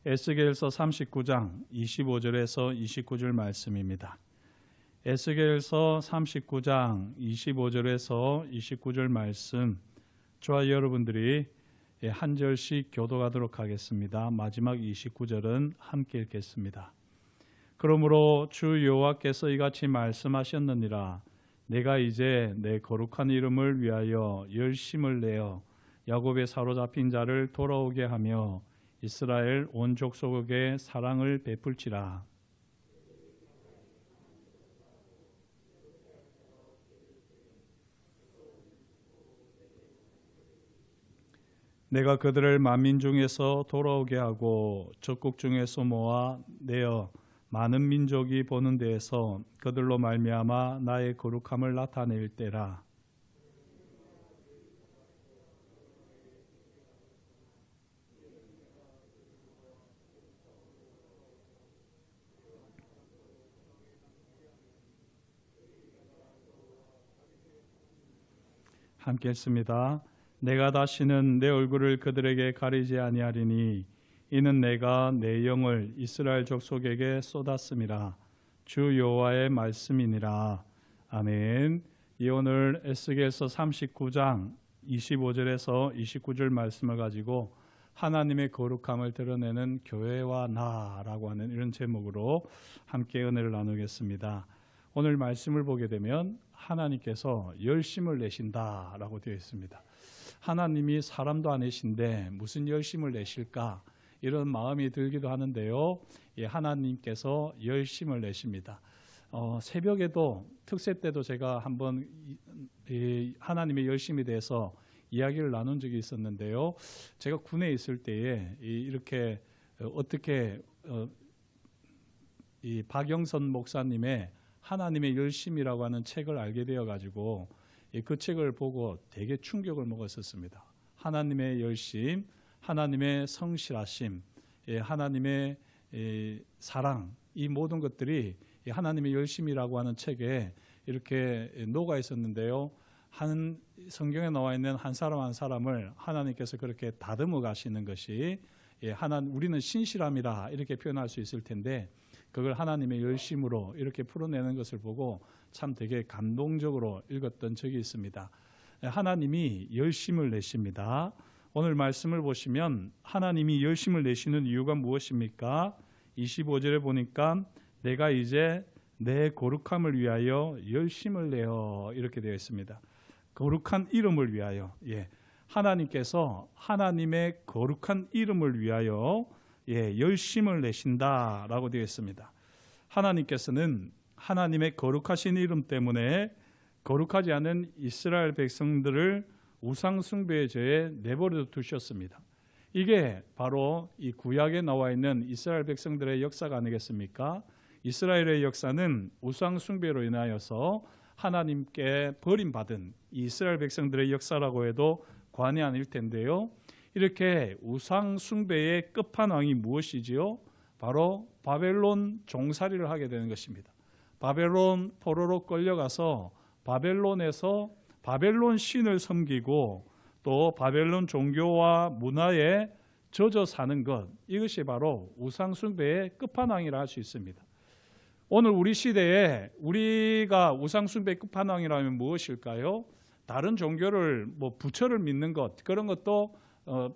에스겔서 39장 25절에서 29절 말씀입니다. 에스겔서 39장 25절에서 29절 말씀, 저와 여러분들이 한 절씩 교독하도록 하겠습니다. 마지막 29절은 함께 읽겠습니다. 그러므로 주 여호와께서 이같이 말씀하셨느니라. 내가 이제 내 거룩한 이름을 위하여 열심을 내어 야곱의 사로잡힌 자를 돌아오게 하며 이스라엘 온 족속에게 사랑을 베풀지라. 내가 그들을 만민 중에서 돌아오게 하고 적국 중에서 모아 내어 많은 민족이 보는 데에서 그들로 말미암아 나의 거룩함을 나타낼 때라. 함께 했습니다. 내가 다시는 내 얼굴을 그들에게 가리지 아니하리니 이는 내가 내 영을 이스라엘 족속에게 쏟았음이라. 주 여호와의 말씀이니라. 아멘. 오늘 에스겔서 39장 25절에서 29절 말씀을 가지고 하나님의 거룩함을 드러내는 교회와 나라고 하는 이런 제목으로 함께 은혜를 나누겠습니다. 오늘 말씀을 보게 되면 하나님께서 열심을 내신다라고 되어 있습니다. 하나님이 사람도 아니신데 무슨 열심을 내실까? 이런 마음이 들기도 하는데요. 하나님께서 열심을 내십니다. 새벽에도 특세 때도 제가 한번 하나님의 열심에 대해서 이야기를 나눈 적이 있었는데요. 제가 군에 있을 때에 이렇게 어떻게 이 박영선 목사님의 하나님의 열심이라고 하는 책을 알게 되어 가지고 그 책을 보고 되게 충격을 먹었었습니다. 하나님의 열심, 하나님의 성실하심, 하나님의 사랑, 이 모든 것들이 하나님의 열심이라고 하는 책에 이렇게 녹아 있었는데요. 한 성경에 나와 있는 한 사람 한 사람을 하나님께서 그렇게 다듬어 가시는 것이 우리는 신실함이라 이렇게 표현할 수 있을 텐데 그걸 하나님의 열심으로 이렇게 풀어내는 것을 보고 참 되게 감동적으로 읽었던 적이 있습니다. 하나님이 열심을 내십니다. 오늘 말씀을 보시면 하나님이 열심을 내시는 이유가 무엇입니까? 25절에 보니까 내가 이제 내 거룩함을 위하여 열심을 내어 이렇게 되어 있습니다. 거룩한 이름을 위하여. 하나님께서 하나님의 거룩한 이름을 위하여 열심을 내신다라고 되어 있습니다. 하나님께서는 하나님의 거룩하신 이름 때문에 거룩하지 않은 이스라엘 백성들을 우상 숭배의 죄에 내버려 두셨습니다. 이게 바로 이 구약에 나와 있는 이스라엘 백성들의 역사가 아니겠습니까? 이스라엘의 역사는 우상 숭배로 인하여서 하나님께 버림받은 이스라엘 백성들의 역사라고 해도 과언이 아닐 텐데요. 이렇게 우상 숭배의 끝판왕이 무엇이지요? 바로 바벨론 종살이를 하게 되는 것입니다. 바벨론 포로로 끌려가서 바벨론에서 바벨론 신을 섬기고 또 바벨론 종교와 문화에 젖어 사는 것, 이것이 바로 우상 숭배의 끝판왕이라 할 수 있습니다. 오늘 우리 시대에 우리가 우상 숭배의 끝판왕이라면 무엇일까요? 다른 종교를 부처를 믿는 것, 그런 것도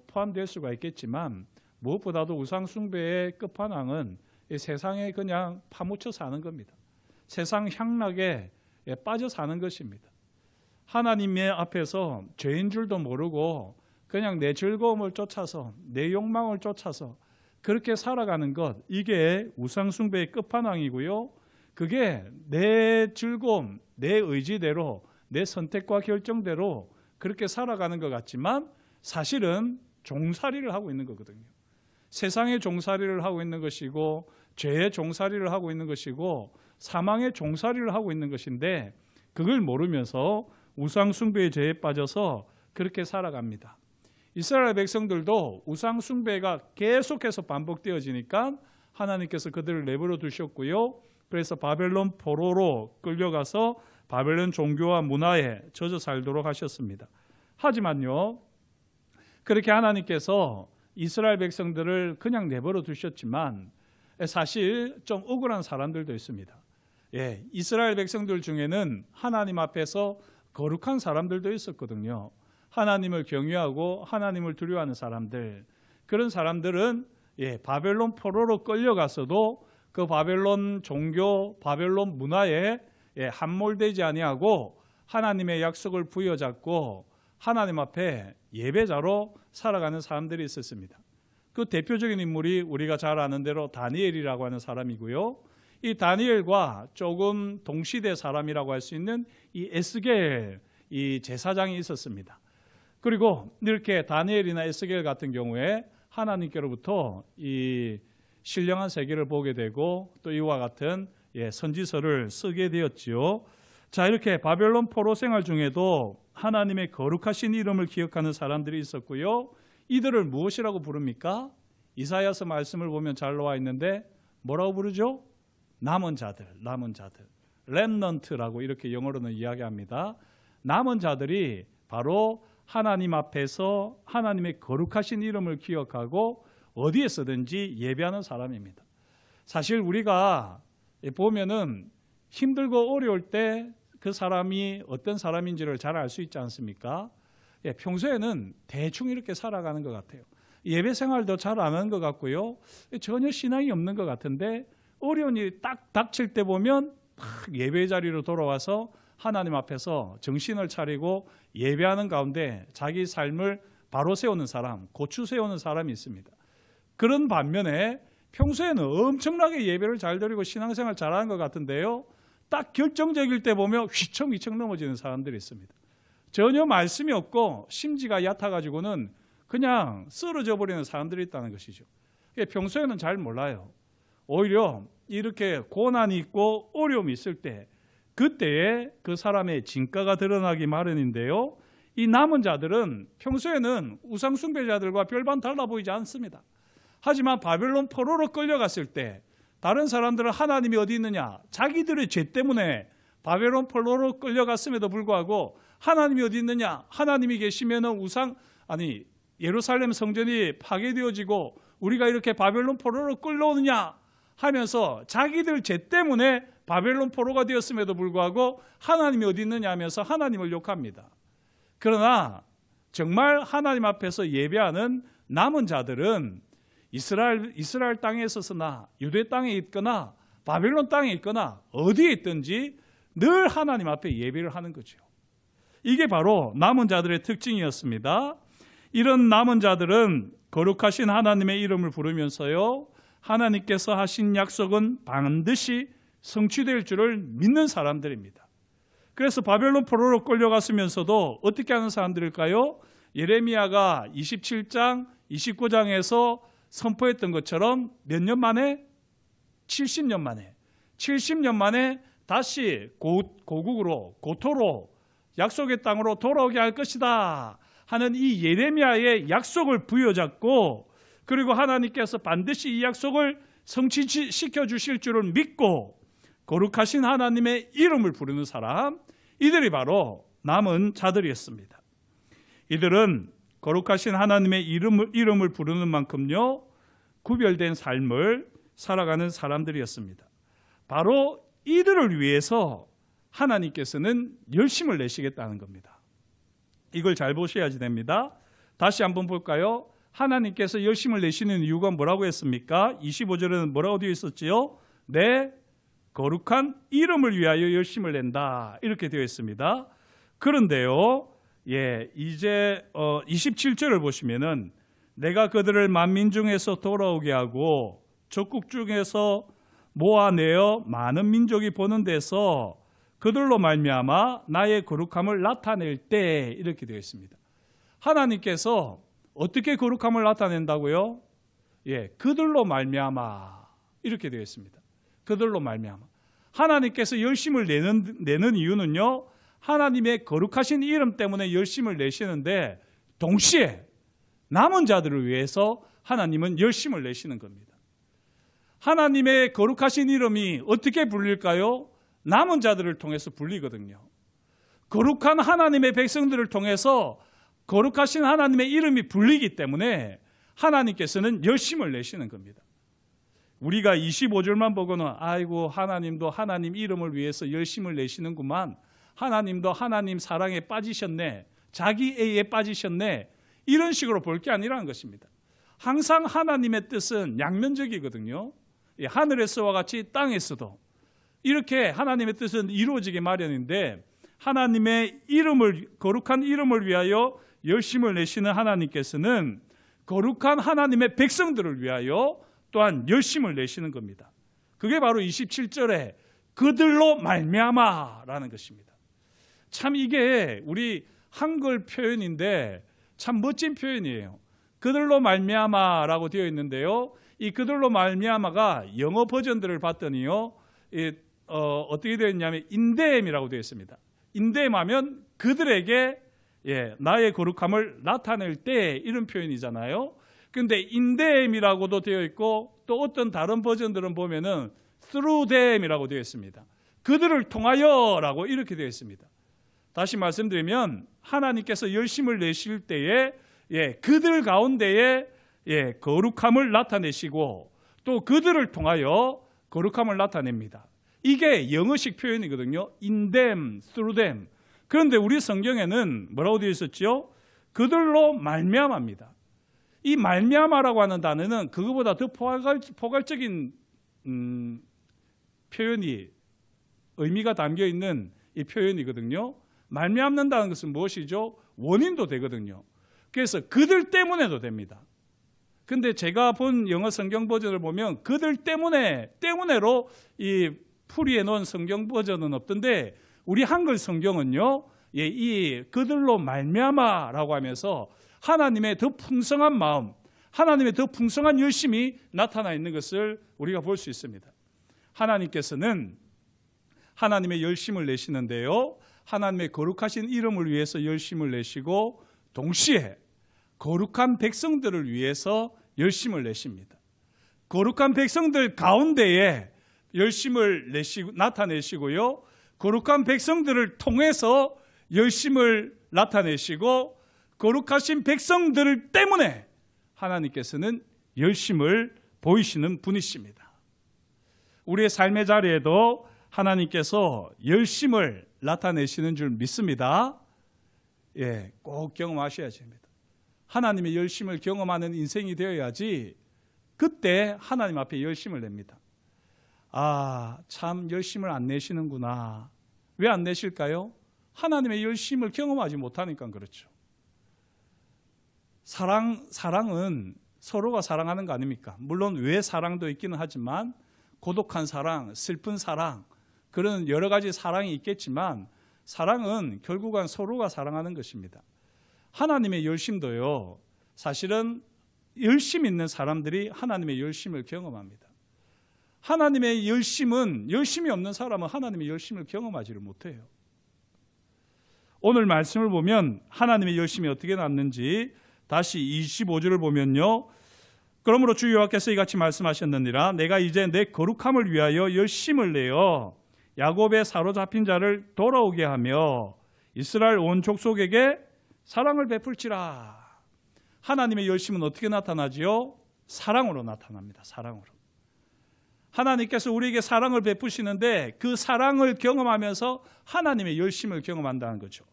포함될 수가 있겠지만 무엇보다도 우상 숭배의 끝판왕은 이 세상에 그냥 파묻혀 사는 겁니다. 세상 향락에 빠져 사는 것입니다. 하나님의 앞에서 죄인 줄도 모르고 그냥 내 즐거움을 쫓아서 내 욕망을 쫓아서 그렇게 살아가는 것, 이게 우상 숭배의 끝판왕이고요. 그게 내 즐거움, 내 의지대로, 내 선택과 결정대로 그렇게 살아가는 것 같지만 사실은 종살이를 하고 있는 거거든요. 세상의 종살이를 하고 있는 것이고 죄의 종살이를 하고 있는 것이고 사망의 종살이를 하고 있는 것인데 그걸 모르면서 우상 숭배의 죄에 빠져서 그렇게 살아갑니다. 이스라엘 백성들도 우상 숭배가 계속해서 반복되어지니까 하나님께서 그들을 내버려 두셨고요. 그래서 바벨론 포로로 끌려가서 바벨론 종교와 문화에 젖어 살도록 하셨습니다. 하지만요, 그렇게 하나님께서 이스라엘 백성들을 그냥 내버려 두셨지만 사실 좀 억울한 사람들도 있습니다. 예, 이스라엘 백성들 중에는 하나님 앞에서 거룩한 사람들도 있었거든요. 하나님을 경외하고 하나님을 두려워하는 사람들. 그런 사람들은 바벨론 포로로 끌려가서도 그 바벨론 종교, 바벨론 문화에 함몰되지 아니하고 하나님의 약속을 부여잡고 하나님 앞에 예배자로 살아가는 사람들이 있었습니다. 그 대표적인 인물이 우리가 잘 아는 대로 다니엘이라고 하는 사람이고요. 이 다니엘과 조금 동시대 사람이라고 할 수 있는 이 에스겔, 이 제사장이 있었습니다. 그리고 이렇게 다니엘이나 에스겔 같은 경우에 하나님께로부터 이 신령한 세계를 보게 되고 또 이와 같은 선지서를 쓰게 되었지요. 자, 이렇게 바벨론 포로 생활 중에도 하나님의 거룩하신 이름을 기억하는 사람들이 있었고요. 이들을 무엇이라고 부릅니까? 이사야서 말씀을 보면 잘 나와 있는데 뭐라고 부르죠? 남은 자들, 남은 자들. 렘넌트라고 이렇게 영어로는 이야기합니다. 남은 자들이 바로 하나님 앞에서 하나님의 거룩하신 이름을 기억하고 어디에서든지 예배하는 사람입니다. 사실 우리가 보면은 힘들고 어려울 때 그 사람이 어떤 사람인지를 잘 알 수 있지 않습니까? 평소에는 대충 이렇게 살아가는 것 같아요. 예배 생활도 잘 안 하는 것 같고요. 전혀 신앙이 없는 것 같은데 어려운 일이 딱 닥칠 때 보면 예배 자리로 돌아와서 하나님 앞에서 정신을 차리고 예배하는 가운데 자기 삶을 바로 세우는 사람, 고추 세우는 사람이 있습니다. 그런 반면에 평소에는 엄청나게 예배를 잘 드리고 신앙생활 잘하는 것 같은데요. 딱 결정적일 때 보면 휘청휘청 넘어지는 사람들이 있습니다. 전혀 말씀이 없고 심지가 얕아가지고는 그냥 쓰러져 버리는 사람들이 있다는 것이죠. 평소에는 잘 몰라요. 오히려 이렇게 고난이 있고 어려움이 있을 때 그때에 그 사람의 진가가 드러나기 마련인데요. 이 남은 자들은 평소에는 우상숭배자들과 별반 달라 보이지 않습니다. 하지만 바벨론 포로로 끌려갔을 때 다른 사람들은 하나님이 어디 있느냐? 자기들의 죄 때문에 바벨론 포로로 끌려갔음에도 불구하고 하나님이 어디 있느냐? 하나님이 계시면은 예루살렘 성전이 파괴되어지고 우리가 이렇게 바벨론 포로로 끌려오느냐 하면서 자기들 죄 때문에 바벨론 포로가 되었음에도 불구하고 하나님이 어디 있느냐 하면서 하나님을 욕합니다. 그러나 정말 하나님 앞에서 예배하는 남은 자들은 이스라엘 땅에 있어서나 유대 땅에 있거나 바벨론 땅에 있거나 어디에 있든지 늘 하나님 앞에 예배를 하는 거죠. 이게 바로 남은 자들의 특징이었습니다. 이런 남은 자들은 거룩하신 하나님의 이름을 부르면서요, 하나님께서 하신 약속은 반드시 성취될 줄을 믿는 사람들입니다. 그래서 바벨론 포로로 끌려갔으면서도 어떻게 하는 사람들일까요? 예레미야가 27장, 29장에서 선포했던 것처럼 몇 년 만에? 70년 만에 다시 고국으로, 고토로, 약속의 땅으로 돌아오게 할 것이다 하는 이 예레미야의 약속을 부여잡고, 그리고 하나님께서 반드시 이 약속을 성취시켜 주실 줄을 믿고 거룩하신 하나님의 이름을 부르는 사람, 이들이 바로 남은 자들이었습니다. 이들은 거룩하신 하나님의 이름을 부르는 만큼요, 구별된 삶을 살아가는 사람들이었습니다. 바로 이들을 위해서 하나님께서는 열심을 내시겠다는 겁니다. 이걸 잘 보셔야지 됩니다. 다시 한번 볼까요? 하나님께서 열심을 내시는 이유가 뭐라고 했습니까? 25절에는 뭐라고 되어 있었지요? 내 거룩한 이름을 위하여 열심을 낸다, 이렇게 되어 있습니다. 그런데요, 이제 27절을 보시면은 내가 그들을 만민 중에서 돌아오게 하고 적국 중에서 모아내어 많은 민족이 보는 데서 그들로 말미암아 나의 거룩함을 나타낼 때, 이렇게 되어 있습니다. 하나님께서 어떻게 거룩함을 나타낸다고요? 그들로 말미암아, 이렇게 되어 있습니다. 그들로 말미암아. 하나님께서 열심을 내는 이유는요, 하나님의 거룩하신 이름 때문에 열심을 내시는데 동시에 남은 자들을 위해서 하나님은 열심을 내시는 겁니다. 하나님의 거룩하신 이름이 어떻게 불릴까요? 남은 자들을 통해서 불리거든요. 거룩한 하나님의 백성들을 통해서 거룩하신 하나님의 이름이 불리기 때문에 하나님께서는 열심을 내시는 겁니다. 우리가 25절만 보고는 아이고 하나님도 하나님 이름을 위해서 열심을 내시는구만, 하나님도 하나님 사랑에 빠지셨네, 자기 애에 빠지셨네, 이런 식으로 볼 게 아니라는 것입니다. 항상 하나님의 뜻은 양면적이거든요. 하늘에서와 같이 땅에서도 이렇게 하나님의 뜻은 이루어지게 마련인데, 하나님의 이름을, 거룩한 이름을 위하여 열심을 내시는 하나님께서는 거룩한 하나님의 백성들을 위하여 또한 열심을 내시는 겁니다. 그게 바로 27절에 그들로 말미암아라는 것입니다. 참 이게 우리 한글 표현인데 참 멋진 표현이에요. 그들로 말미암아라고 되어 있는데요, 이 그들로 말미암아가 영어 버전들을 봤더니요, 어떻게 되어 있냐면 인데임이라고 되어 있습니다. 인데임하면 그들에게 나의 거룩함을 나타낼 때, 이런 표현이잖아요. 그런데 인데임이라고도 되어 있고, 또 어떤 다른 버전들은 보면은 through them이라고 되어 있습니다. 그들을 통하여라고 이렇게 되어 있습니다. 다시 말씀드리면 하나님께서 열심을 내실 때에 그들 가운데에 거룩함을 나타내시고, 또 그들을 통하여 거룩함을 나타냅니다. 이게 영어식 표현이거든요. in them, through them. 그런데 우리 성경에는 뭐라고 되어 있었죠? 그들로 말미암아입니다. 이 말미암아라고 하는 단어는 그거보다 더 포괄적인 표현이, 의미가 담겨 있는 이 표현이거든요. 말미암는다는 것은 무엇이죠? 원인도 되거든요. 그래서 그들 때문에도 됩니다. 근데 제가 본 영어 성경 버전을 보면 그들 때문에로 이 풀이해 놓은 성경 버전은 없던데, 우리 한글 성경은요, 이 그들로 말미암아라고 하면서 하나님의 더 풍성한 마음, 하나님의 더 풍성한 열심이 나타나 있는 것을 우리가 볼 수 있습니다. 하나님께서는 하나님의 열심을 내시는데요, 하나님의 거룩하신 이름을 위해서 열심을 내시고, 동시에 거룩한 백성들을 위해서 열심을 내십니다. 거룩한 백성들 가운데에 열심을 나타내시고요, 거룩한 백성들을 통해서 열심을 나타내시고, 거룩하신 백성들 때문에 하나님께서는 열심을 보이시는 분이십니다. 우리의 삶의 자리에도 하나님께서 열심을 나타내시는 줄 믿습니다. 꼭 경험하셔야 됩니다. 하나님의 열심을 경험하는 인생이 되어야지 그때 하나님 앞에 열심을 냅니다. 아, 참 열심을 안 내시는구나. 왜 안 내실까요? 하나님의 열심을 경험하지 못하니까 그렇죠. 사랑은 서로가 사랑하는 거 아닙니까? 물론 외 사랑도 있기는 하지만 고독한 사랑, 슬픈 사랑, 그런 여러 가지 사랑이 있겠지만 사랑은 결국은 서로가 사랑하는 것입니다. 하나님의 열심도요, 사실은 열심 있는 사람들이 하나님의 열심을 경험합니다. 하나님의 열심은, 열심이 없는 사람은 하나님의 열심을 경험하지를 못해요. 오늘 말씀을 보면 하나님의 열심이 어떻게 났는지 다시 25절을 보면요, 그러므로 주 여호와께서 이같이 말씀하셨느니라. 내가 이제 내 거룩함을 위하여 열심을 내어 야곱의 사로잡힌 자를 돌아오게 하며 이스라엘 온 족속에게 사랑을 베풀지라. 하나님의 열심은 어떻게 나타나지요? 사랑으로 나타납니다. 사랑으로. 하나님께서 우리에게 사랑을 베푸시는데 그 사랑을 경험하면서 하나님의 열심을 경험한다는 거죠.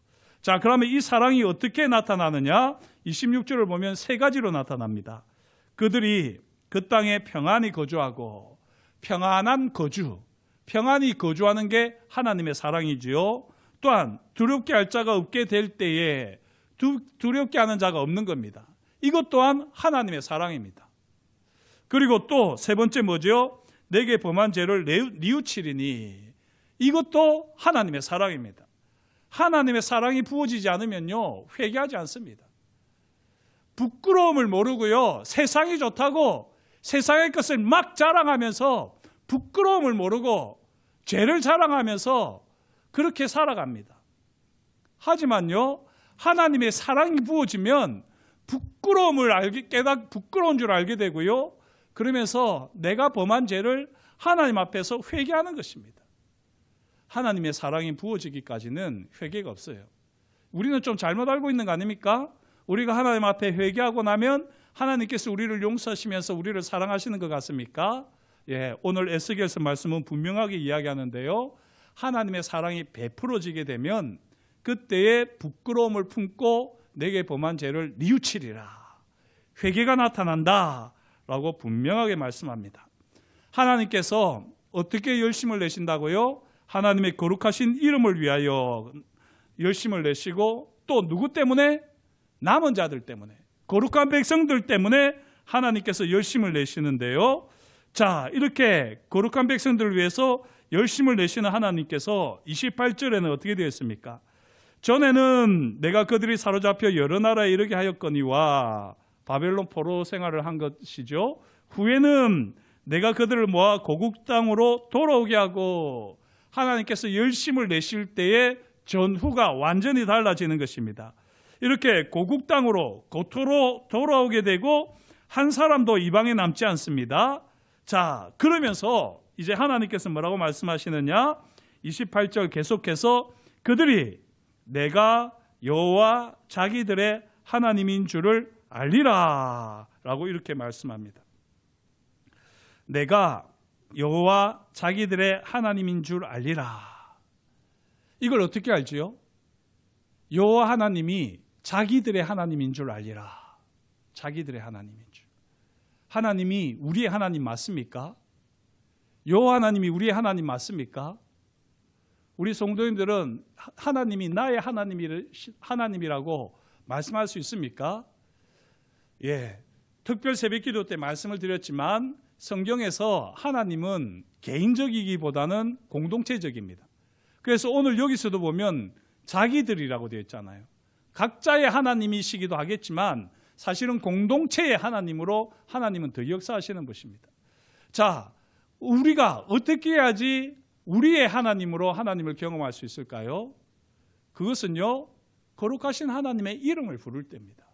자, 그러면 이 사랑이 어떻게 나타나느냐? 26절을 보면 세 가지로 나타납니다. 그들이 그 땅에 평안히 거주하고, 평안한 거주, 평안히 거주하는 게 하나님의 사랑이지요. 또한 두렵게 할 자가 없게 될 때에 두렵게 하는 자가 없는 겁니다. 이것 또한 하나님의 사랑입니다. 그리고 또 세 번째 뭐죠? 내게 범한 죄를 뉘우치리니, 이것도 하나님의 사랑입니다. 하나님의 사랑이 부어지지 않으면요, 회개하지 않습니다. 부끄러움을 모르고요, 세상이 좋다고 세상의 것을 막 자랑하면서 부끄러움을 모르고 죄를 자랑하면서 그렇게 살아갑니다. 하지만요, 하나님의 사랑이 부어지면 부끄러운 줄 알게 되고요, 그러면서 내가 범한 죄를 하나님 앞에서 회개하는 것입니다. 하나님의 사랑이 부어지기까지는 회개가 없어요. 우리는 좀 잘못 알고 있는 거 아닙니까? 우리가 하나님 앞에 회개하고 나면 하나님께서 우리를 용서하시면서 우리를 사랑하시는 것 같습니까? 예, 오늘 에스겔서 말씀은 분명하게 이야기하는데요. 하나님의 사랑이 베풀어지게 되면 그때에 부끄러움을 품고 내게 범한 죄를 뉘우치리라. 회개가 나타난다 라고 분명하게 말씀합니다. 하나님께서 어떻게 열심을 내신다고요? 하나님의 거룩하신 이름을 위하여 열심을 내시고 또 누구 때문에? 남은 자들 때문에, 거룩한 백성들 때문에 하나님께서 열심을 내시는데요. 자, 이렇게 거룩한 백성들을 위해서 열심을 내시는 하나님께서 28절에는 어떻게 되었습니까? 전에는 내가 그들이 사로잡혀 여러 나라에 이르게 하였거니와 바벨론 포로 생활을 한 것이죠. 후에는 내가 그들을 모아 고국 땅으로 돌아오게 하고, 하나님께서 열심을 내실 때에 전후가 완전히 달라지는 것입니다. 이렇게 고국 땅으로 고토로 돌아오게 되고 한 사람도 이방에 남지 않습니다. 자, 그러면서 이제 하나님께서 뭐라고 말씀하시느냐? 28절 계속해서 그들이 내가 여호와 자기들의 하나님인 줄을 알리라 라고 이렇게 말씀합니다. 내가 여호와 자기들의 하나님인 줄 알리라. 이걸 어떻게 알지요? 여호와 하나님이 자기들의 하나님인 줄 알리라. 자기들의 하나님인 줄. 하나님이 우리의 하나님 맞습니까? 여호와 하나님이 우리의 하나님 맞습니까? 우리 성도님들은 하나님이 나의 하나님이라고 말씀할 수 있습니까? 예, 특별 새벽기도 때 말씀을 드렸지만 성경에서 하나님은 개인적이기보다는 공동체적입니다. 그래서 오늘 여기서도 보면 자기들이라고 되어 있잖아요. 각자의 하나님이시기도 하겠지만 사실은 공동체의 하나님으로 하나님은 더 역사하시는 것입니다. 자, 우리가 어떻게 해야지 우리의 하나님으로 하나님을 경험할 수 있을까요? 그것은요, 거룩하신 하나님의 이름을 부를 때입니다.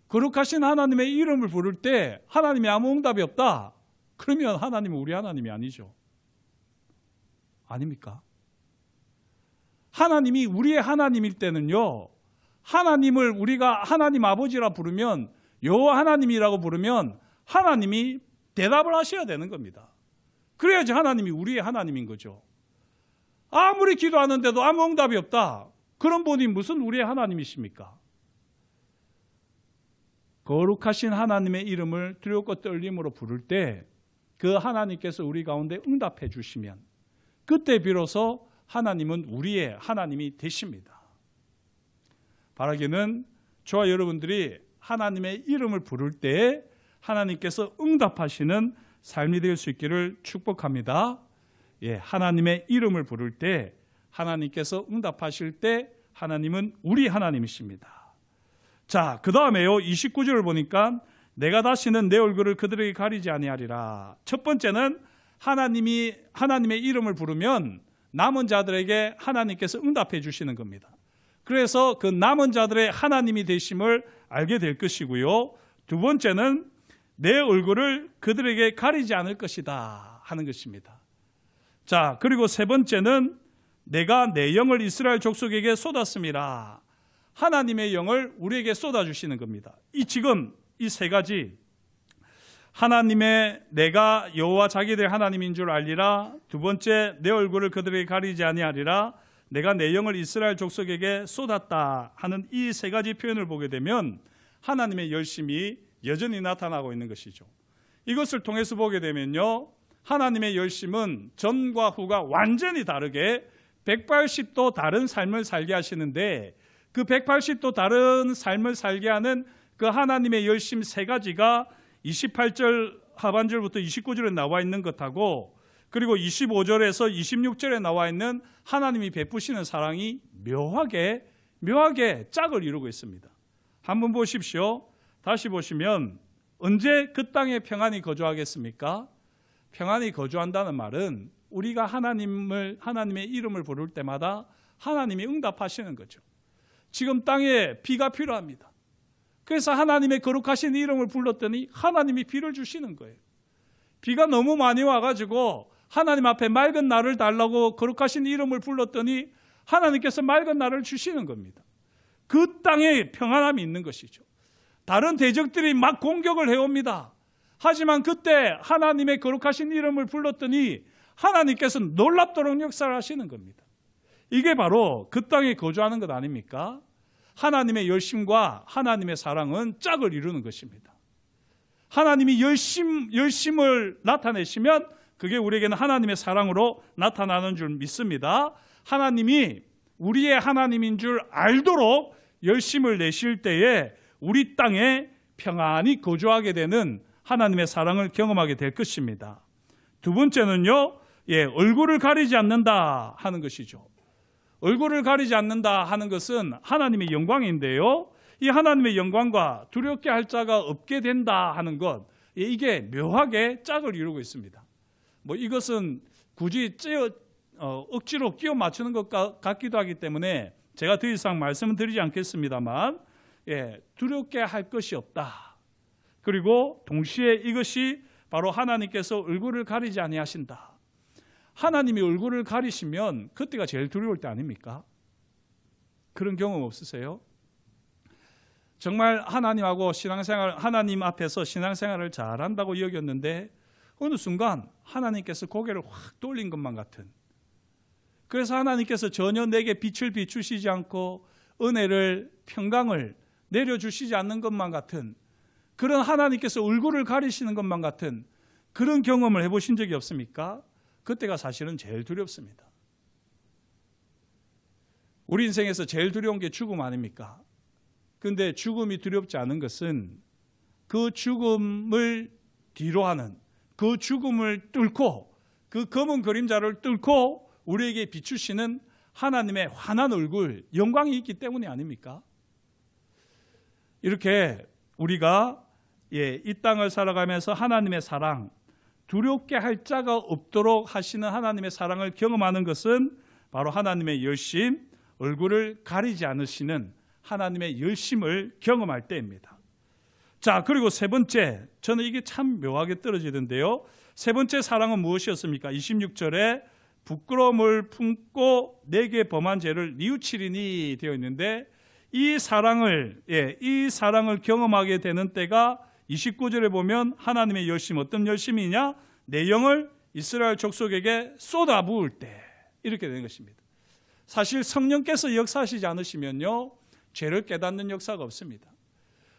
거룩하신 하나님의 이름을 부를 때 하나님이 아무 응답이 없다. 그러면 하나님은 우리 하나님이 아니죠. 아닙니까? 하나님이 우리의 하나님일 때는요, 하나님을 우리가 하나님 아버지라 부르면, 여호와 하나님이라고 부르면 하나님이 대답을 하셔야 되는 겁니다. 그래야지 하나님이 우리의 하나님인 거죠. 아무리 기도하는데도 아무 응답이 없다. 그런 분이 무슨 우리의 하나님이십니까? 거룩하신 하나님의 이름을 두렵고 떨림으로 부를 때 그 하나님께서 우리 가운데 응답해 주시면 그때 비로소 하나님은 우리의 하나님이 되십니다. 바라기는 저와 여러분들이 하나님의 이름을 부를 때 하나님께서 응답하시는 삶이 될 수 있기를 축복합니다. 예, 하나님의 이름을 부를 때 하나님께서 응답하실 때 하나님은 우리 하나님이십니다. 자, 그 다음에요, 29절을 보니까 내가 다시는 내 얼굴을 그들에게 가리지 아니하리라. 첫 번째는 하나님의 이름을 부르면 남은 자들에게 하나님께서 응답해 주시는 겁니다. 그래서 그 남은 자들의 하나님이 되심을 알게 될 것이고요. 두 번째는 내 얼굴을 그들에게 가리지 않을 것이다 하는 것입니다. 자, 그리고 세 번째는 내가 내 영을 이스라엘 족속에게 쏟았습니다. 하나님의 영을 우리에게 쏟아주시는 겁니다. 지금 이 세 가지, 하나님의 내가 여호와 자기들 하나님인 줄 알리라, 두 번째 내 얼굴을 그들에게 가리지 아니하리라, 내가 내 영을 이스라엘 족속에게 쏟았다 하는 이 세 가지 표현을 보게 되면 하나님의 열심이 여전히 나타나고 있는 것이죠. 이것을 통해서 보게 되면요, 하나님의 열심은 전과 후가 완전히 다르게 180도 다른 삶을 살게 하시는데, 그 180도 다른 삶을 살게 하는 그 하나님의 열심 세 가지가 28절 하반절부터 29절에 나와 있는 것하고, 그리고 25절에서 26절에 나와 있는 하나님이 베푸시는 사랑이 묘하게 짝을 이루고 있습니다. 한번 보십시오. 다시 보시면 언제 그 땅에 평안히 거주하겠습니까? 평안히 거주한다는 말은 우리가 하나님의 이름을 부를 때마다 하나님이 응답하시는 거죠. 지금 땅에 비가 필요합니다. 그래서 하나님의 거룩하신 이름을 불렀더니 하나님이 비를 주시는 거예요. 비가 너무 많이 와가지고 하나님 앞에 맑은 날을 달라고 거룩하신 이름을 불렀더니 하나님께서 맑은 날을 주시는 겁니다. 그 땅에 평안함이 있는 것이죠. 다른 대적들이 막 공격을 해옵니다. 하지만 그때 하나님의 거룩하신 이름을 불렀더니 하나님께서는 놀랍도록 역사를 하시는 겁니다. 이게 바로 그 땅에 거주하는 것 아닙니까? 하나님의 열심과 하나님의 사랑은 짝을 이루는 것입니다. 하나님이 열심을 나타내시면 그게 우리에게는 하나님의 사랑으로 나타나는 줄 믿습니다. 하나님이 우리의 하나님인 줄 알도록 열심을 내실 때에 우리 땅에 평안히 거주하게 되는 하나님의 사랑을 경험하게 될 것입니다. 두 번째는요, 얼굴을 가리지 않는다 하는 것이죠. 얼굴을 가리지 않는다 하는 것은 하나님의 영광인데요, 이 하나님의 영광과 두렵게 할 자가 없게 된다 하는 것, 이게 묘하게 짝을 이루고 있습니다. 이것은 굳이 억지로 끼워 맞추는 것 같기도 하기 때문에 제가 더 이상 말씀은 드리지 않겠습니다만, 두렵게 할 것이 없다. 그리고 동시에 이것이 바로 하나님께서 얼굴을 가리지 아니하신다. 하나님이 얼굴을 가리시면 그때가 제일 두려울 때 아닙니까? 그런 경험 없으세요? 정말 하나님하고 신앙생활, 하나님 앞에서 신앙생활을 잘한다고 여겼는데 어느 순간 하나님께서 고개를 확 돌린 것만 같은, 그래서 하나님께서 전혀 내게 빛을 비추시지 않고 은혜를, 평강을 내려주시지 않는 것만 같은, 그런 하나님께서 얼굴을 가리시는 것만 같은 그런 경험을 해보신 적이 없습니까? 그때가 사실은 제일 두렵습니다. 우리 인생에서 제일 두려운 게 죽음 아닙니까? 그런데 죽음이 두렵지 않은 것은 그 죽음을 뒤로하는, 그 죽음을 뚫고, 그 검은 그림자를 뚫고 우리에게 비추시는 하나님의 환한 얼굴, 영광이 있기 때문이 아닙니까? 이렇게 우리가 이 땅을 살아가면서 하나님의 사랑, 두렵게 할 자가 없도록 하시는 하나님의 사랑을 경험하는 것은 바로 하나님의 열심, 얼굴을 가리지 않으시는 하나님의 열심을 경험할 때입니다. 자, 그리고 세 번째, 저는 이게 참 묘하게 떨어지던데요, 세 번째 사랑은 무엇이었습니까? 26절에 부끄러움을 품고 내게 범한 죄를 뉘우치리니 되어 있는데, 이 사랑을 경험하게 되는 때가 29절에 보면 하나님의 열심, 어떤 열심이냐? 내 영을 이스라엘 족속에게 쏟아부을 때, 이렇게 되는 것입니다. 사실 성령께서 역사하시지 않으시면요, 죄를 깨닫는 역사가 없습니다.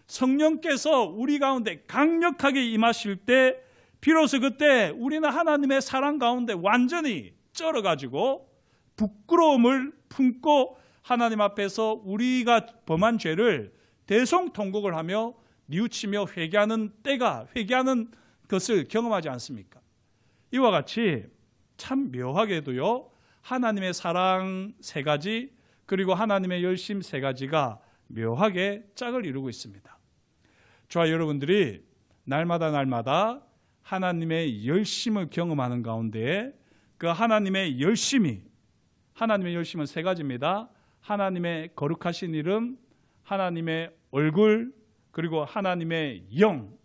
성령께서 우리 가운데 강력하게 임하실 때 비로소 그때 우리는 하나님의 사랑 가운데 완전히 쩔어가지고 부끄러움을 품고 하나님 앞에서 우리가 범한 죄를 대성통곡을 하며 뉘우치며 회개하는 때가, 회개하는 것을 경험하지 않습니까? 이와 같이 참 묘하게도요, 하나님의 사랑 세 가지, 그리고 하나님의 열심 세 가지가 묘하게 짝을 이루고 있습니다. 저와 여러분들이 날마다 하나님의 열심을 경험하는 가운데 그 하나님의 열심은 세 가지입니다. 하나님의 거룩하신 이름, 하나님의 얼굴, 그리고 하나님의 영,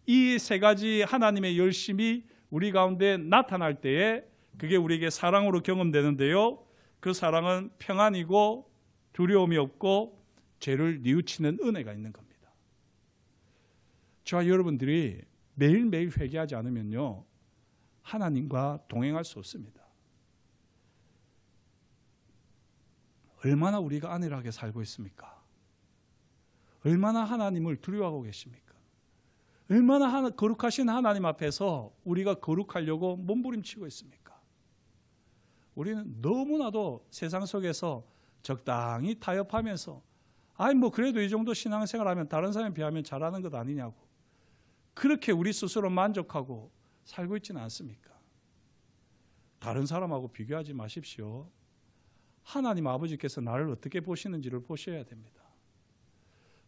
이 세 가지 하나님의 열심이 우리 가운데 나타날 때에 그게 우리에게 사랑으로 경험되는데요, 그 사랑은 평안이고 두려움이 없고 죄를 뉘우치는 은혜가 있는 겁니다. 저와 여러분들이 매일매일 회개하지 않으면요, 하나님과 동행할 수 없습니다. 얼마나 우리가 안일하게 살고 있습니까? 얼마나 하나님을 두려워하고 계십니까? 얼마나 거룩하신 하나님 앞에서 우리가 거룩하려고 몸부림치고 있습니까? 우리는 너무나도 세상 속에서 적당히 타협하면서 그래도 이 정도 신앙생활하면 다른 사람에 비하면 잘하는 것 아니냐고, 그렇게 우리 스스로 만족하고 살고 있지는 않습니까? 다른 사람하고 비교하지 마십시오. 하나님 아버지께서 나를 어떻게 보시는지를 보셔야 됩니다.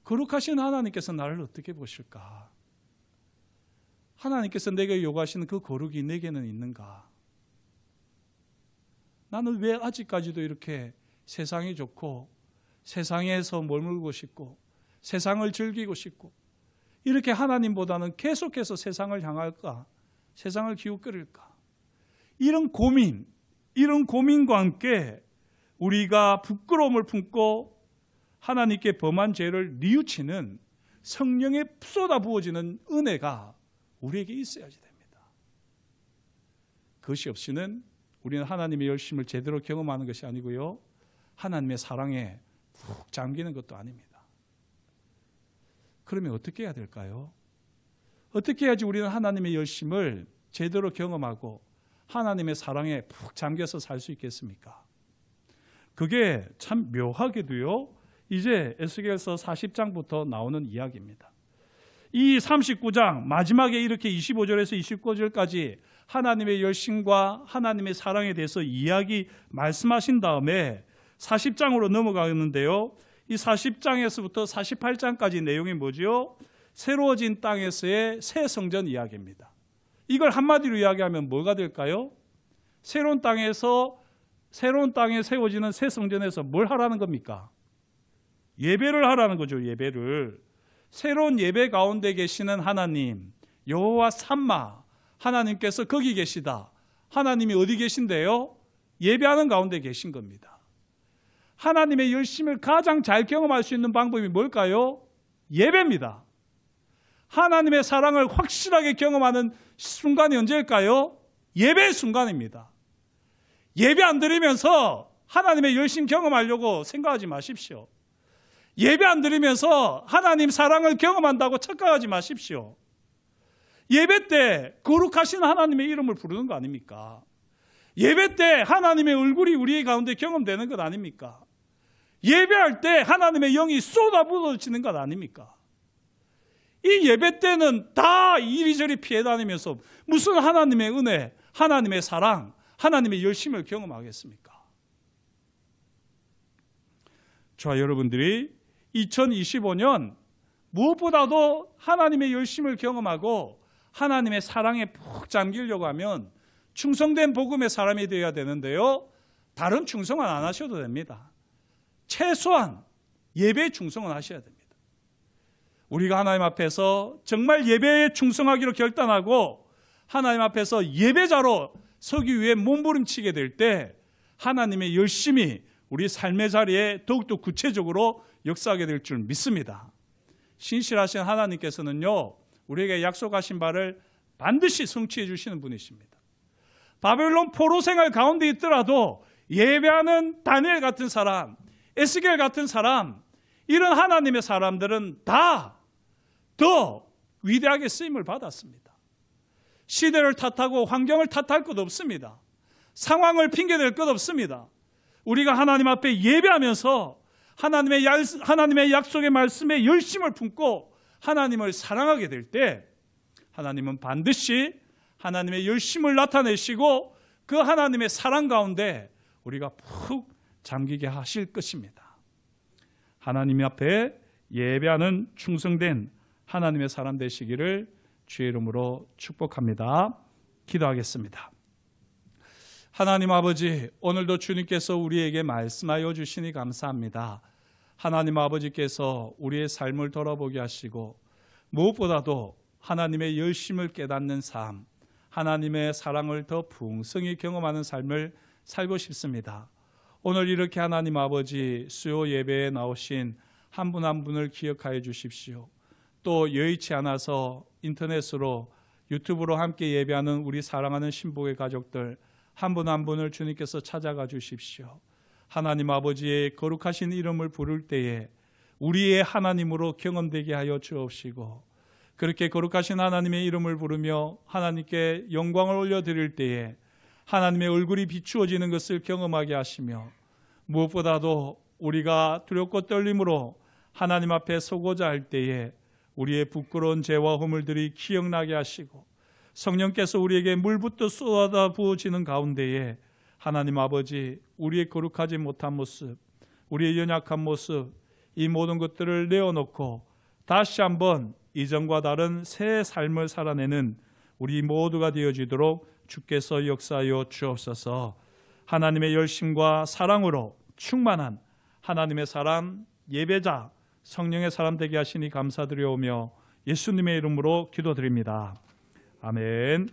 거룩하신 하나님께서 나를 어떻게 보실까? 하나님께서 내게 요구하시는 그 거룩이 내게는 있는가? 나는 왜 아직까지도 이렇게 세상이 좋고 세상에서 머물고 싶고 세상을 즐기고 싶고 이렇게 하나님보다는 계속해서 세상을 향할까? 세상을 기웃거릴까? 이런 고민과 함께 우리가 부끄러움을 품고 하나님께 범한 죄를 뉘우치는 성령의 쏟아 부어지는 은혜가 우리에게 있어야지 됩니다. 그것이 없이는 우리는 하나님의 열심을 제대로 경험하는 것이 아니고요, 하나님의 사랑에 푹 잠기는 것도 아닙니다. 그러면 어떻게 해야 될까요? 어떻게 해야지 우리는 하나님의 열심을 제대로 경험하고 하나님의 사랑에 푹 잠겨서 살 수 있겠습니까? 그게 참 묘하게도요, 이제 에스겔서 40장부터 나오는 이야기입니다. 이 39장 마지막에 이렇게 25절에서 29절까지 하나님의 열심과 하나님의 사랑에 대해서 이야기 말씀하신 다음에 40장으로 넘어가는데요, 이 40장에서부터 48장까지 내용이 뭐죠? 새로워진 땅에서의 새 성전 이야기입니다. 이걸 한마디로 이야기하면 뭐가 될까요? 새로운 땅에 세워지는 새 성전에서 뭘 하라는 겁니까? 예배를 하라는 거죠. 예배를. 새로운 예배 가운데 계시는 하나님, 여호와 삼마 하나님께서 거기 계시다. 하나님이 어디 계신데요? 예배하는 가운데 계신 겁니다. 하나님의 열심을 가장 잘 경험할 수 있는 방법이 뭘까요? 예배입니다. 하나님의 사랑을 확실하게 경험하는 순간이 언제일까요? 예배의 순간입니다. 예배 안 드리면서 하나님의 열심 경험하려고 생각하지 마십시오. 예배 안 드리면서 하나님 사랑을 경험한다고 착각하지 마십시오. 예배 때 거룩하신 하나님의 이름을 부르는 거 아닙니까? 예배 때 하나님의 얼굴이 우리 가운데 경험되는 것 아닙니까? 예배할 때 하나님의 영이 쏟아부어지는 것 아닙니까? 이 예배 때는 다 이리저리 피해 다니면서 무슨 하나님의 은혜, 하나님의 사랑, 하나님의 열심을 경험하겠습니까? 저와 여러분들이 2025년 무엇보다도 하나님의 열심을 경험하고 하나님의 사랑에 푹 잠기려고 하면 충성된 복음의 사람이 되어야 되는데요, 다른 충성은 안 하셔도 됩니다. 최소한 예배에 충성은 하셔야 됩니다. 우리가 하나님 앞에서 정말 예배에 충성하기로 결단하고 하나님 앞에서 예배자로 서기 위해 몸부림치게 될 때 하나님의 열심이 우리 삶의 자리에 더욱더 구체적으로 역사하게 될 줄 믿습니다. 신실하신 하나님께서는요, 우리에게 약속하신 바를 반드시 성취해 주시는 분이십니다. 바벨론 포로 생활 가운데 있더라도 예배하는 다니엘 같은 사람, 에스겔 같은 사람, 이런 하나님의 사람들은 다 더 위대하게 쓰임을 받았습니다. 시대를 탓하고 환경을 탓할 것 없습니다. 상황을 핑계댈 것 없습니다. 우리가 하나님 앞에 예배하면서 하나님의 약속의 말씀에 열심을 품고 하나님을 사랑하게 될 때 하나님은 반드시 하나님의 열심을 나타내시고 그 하나님의 사랑 가운데 우리가 푹 잠기게 하실 것입니다. 하나님 앞에 예배하는 충성된 하나님의 사람 되시기를 주의 이름으로 축복합니다. 기도하겠습니다. 하나님 아버지, 오늘도 주님께서 우리에게 말씀하여 주시니 감사합니다. 하나님 아버지께서 우리의 삶을 돌아보게 하시고 무엇보다도 하나님의 열심을 깨닫는 삶, 하나님의 사랑을 더 풍성히 경험하는 삶을 살고 싶습니다. 오늘 이렇게 하나님 아버지 수요 예배에 나오신 한 분 한 분을 기억하여 주십시오. 또 여의치 않아서 인터넷으로 유튜브로 함께 예배하는 우리 사랑하는 신복의 가족들 한 분 한 분을 주님께서 찾아가 주십시오. 하나님 아버지의 거룩하신 이름을 부를 때에 우리의 하나님으로 경험되게 하여 주옵시고, 그렇게 거룩하신 하나님의 이름을 부르며 하나님께 영광을 올려드릴 때에 하나님의 얼굴이 비추어지는 것을 경험하게 하시며, 무엇보다도 우리가 두렵고 떨림으로 하나님 앞에 서고자 할 때에 우리의 부끄러운 죄와 허물들이 기억나게 하시고, 성령께서 우리에게 물붓듯 쏟아 부어지는 가운데에 하나님 아버지 우리의 거룩하지 못한 모습, 우리의 연약한 모습, 이 모든 것들을 내어놓고 다시 한번 이전과 다른 새 삶을 살아내는 우리 모두가 되어지도록 주께서 역사하여 주옵소서. 하나님의 열심과 사랑으로 충만한 하나님의 사람, 예배자, 성령의 사람 되게 하시니 감사드려오며 예수님의 이름으로 기도드립니다. 아멘.